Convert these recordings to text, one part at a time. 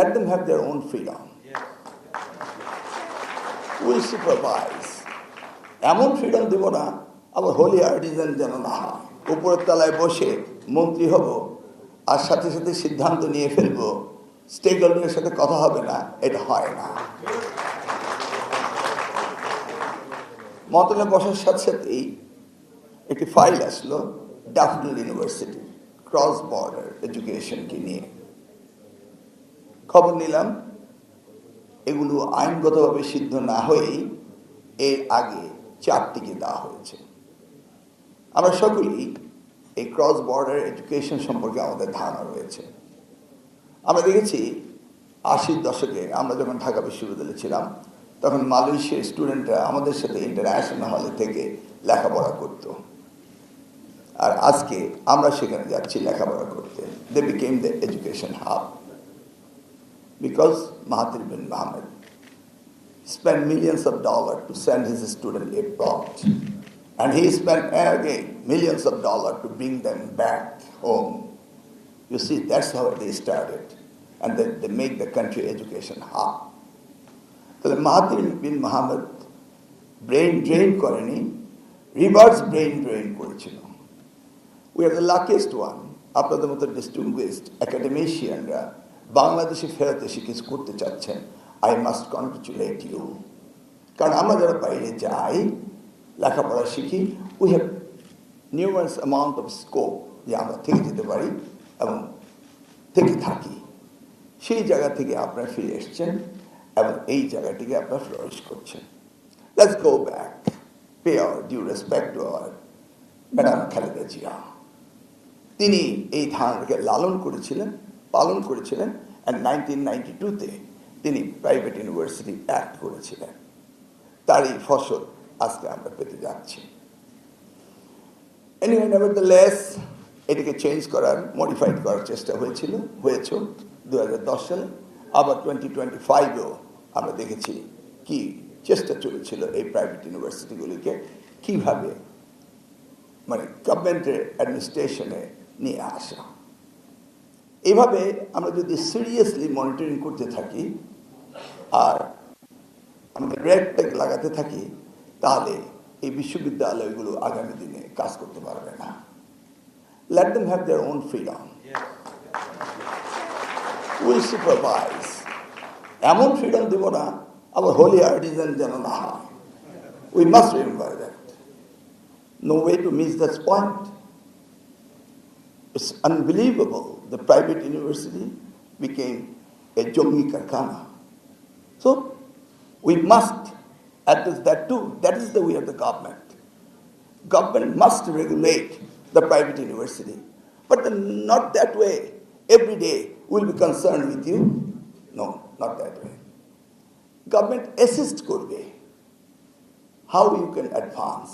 Let them have their own freedom. We'll supervise. এমন freedom দেব না আবার হোলি আর্টিজান যেন না হয়, উপরের তলায় বসে মন্ত্রী হব আর সাথে সাথে সিদ্ধান্ত নিয়ে ফেলবো, স্টেক হোল্ডারের সাথে কথা হবে না, এটা হয় না। মতনে বসার সাথে সাথেই একটি ফাইল আসলো ড্যাফোডিল ইউনিভার্সিটি ক্রস বর্ডার এডুকেশনকে নিয়ে। খবর নিলাম এগুলো আইনগতভাবে সিদ্ধ না হয়েই এর আগে 4টিকে দেওয়া হয়েছে। আমরা সকলেই এই ক্রস বর্ডার এডুকেশন সম্পর্কে আমাদের ধারণা রয়েছে। আমরা দেখেছি 80-র দশকে আমরা যখন ঢাকা বিশ্ববিদ্যালয়ে ছিলাম তখন মালয়েশিয়ার স্টুডেন্টরা আমাদের সাথে ইন্টারন্যাশনাল হলে থেকে লেখাপড়া করত, আর আজকে আমরা সেখানে যাচ্ছি লেখাপড়া করতে। They became the education hub because Mahathir bin Mohamad spent millions of dollars to send his student abroad, and he spent again millions of dollars to bring them back home. You see, that's how they started, and they make the country education hub. So Mahathir bin Mohamad brain drain koreni, reverse brain drain korechilo. We are the luckiest one. আপনাদের মতো distinguished academicianরা বাংলাদেশে ফেরত এসে কিছু করতে চাচ্ছেন। I must congratulate you, কারণ আমরা যারা বাইরে যাই লেখাপড়া শিখি, we have numerous amount of scope যে আমরা থেকে যেতে পারি এবং থেকে থাকি। সেই জায়গা থেকে আপনারা ফিরে এসছেন এবং এই জায়গাটিকে আপনারা ফ্লোরিশ করছেন। Let's go back, pay our due respect to our madam Khaleda Zia. তিনি এই ধারণাকে পালন করেছিলেন and 1992-তে তিনি প্রাইভেট ইউনিভার্সিটি অ্যাক্ট করেছিলেন। তারই ফসল আজকে আমরা পেতে যাচ্ছি। Anyway, nevertheless, এটিকে চেঞ্জ করার, মডিফাইড করার চেষ্টা হয়েছে 2010 সালে। আবার 2025-এও আমরা দেখেছি কি চেষ্টা চলেছিল এই প্রাইভেট ইউনিভার্সিটিগুলিকে কিভাবে মানে গভর্নমেন্টের অ্যাডমিনিস্ট্রেশনে নিয়ে আসা। এইভাবে আমরা যদি সিরিয়াসলি মনিটরিং করতে থাকি আর আমাদের রেড ট্যাগ লাগাতে থাকি, তাহলে এই বিশ্ববিদ্যালয়গুলো আগামী দিনে কাজ করতে পারবে না। Let them have their own freedom, will supervise. এমন ফ্রিডম দেব না আবার হোলি আর্টিজান যেন না হয়। We must remember that. No way to miss that point. It's unbelievable. The private university became a Jongi Karkhana. So we must address that too. That is the way of the government. Government must regulate the private university. But not that way. Every day we'll be concerned with you. No, not that way. Government assist করবে how you can advance.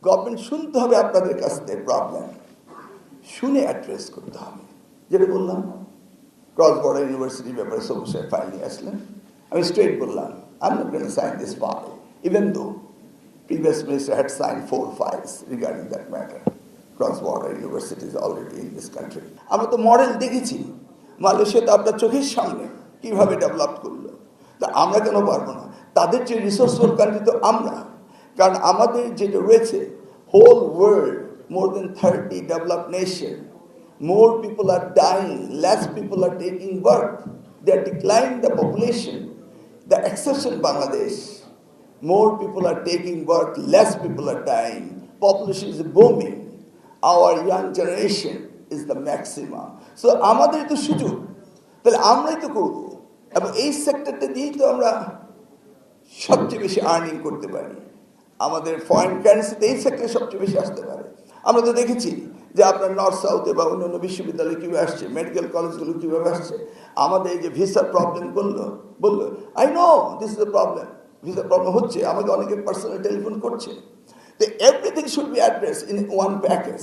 Government শুনতে হবে আপনাদের কাছে problem, শুনে address করতে হবে। যেটা বললাম ক্রস বর্ডার ইউনিভার্সিটির ব্যাপারে সবুজের ফাইল নিয়ে আসলেন, আমি স্ট্রেট বললাম I'm not going to sign this file, even though previous minister had signed 4 files regarding that matter. Cross border university is already in this country. আমরা তো মডেল দেখেছি মালয়েশিয়া, তো আপনার চোখের সামনে কিভাবে ডেভেলপ করলো। তা আমরা কেন পারবো না? তাদের যে রিসোর্সফুল কান্ট্রি তো আমরা, কারণ আমাদের যেটা রয়েছে whole world, more than 30 developed nations, more people are dying, less people are taking birth. They are declining the population. The exception Bangladesh, more people are taking birth, less people are dying. Population is booming. Our young generation is the maximum. So আমাদের তো সুযোগ, তাহলে আমরাই তো করবো, এবং এই সেক্টরটা দিয়েই তো আমরা সবচেয়ে বেশি আর্নিং করতে পারি। আমাদের ফরেন কারেন্সিতে এই সেক্টরে সবচেয়ে বেশি আসতে পারে। আমরা তো দেখেছি যে আপনার নর্থ সাউথে বা অন্যান্য বিশ্ববিদ্যালয় কীভাবে আসছে, মেডিকেল কলেজগুলো কীভাবে আসছে। আমাদের এই যে ভিসার প্রবলেম বললো I know this is the problem, ভিসার প্রবলেম হচ্ছে, আমাকে অনেকে পার্সোনাল টেলিফোন করছে। তো everything should be address in one package.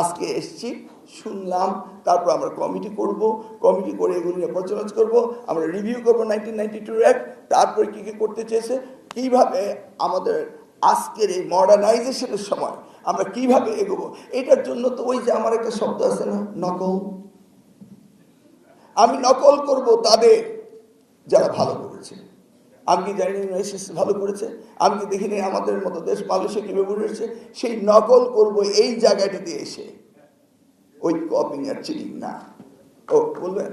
আজকে এসছি, শুনলাম, তারপর আমরা কমিটি করে এগুলো নিয়ে পর্যালোচনা করবো, আমরা রিভিউ করবো 1992 অ্যাক্ট, তারপরে কী কী করতে চেয়েছে, কীভাবে আমাদের আজকের এই মডার্নাইজেশনের সময় আমরা কিভাবে এগোবো। এটার জন্য তো ওই যে আমার একটা শব্দ আছে না, নকল। আমি নকল করব তাদের যারা ভালো করেছে। আমি কি জানি না এসএসসি ভালো করেছে? আমি কি দেখিনি আমাদের মতো দেশ মালয়েশিয়া কিভাবে করেছে? সেই নকল করব এই জায়গাটিতে এসে, ওই কপিং আর চিটিং না। ও বলবেন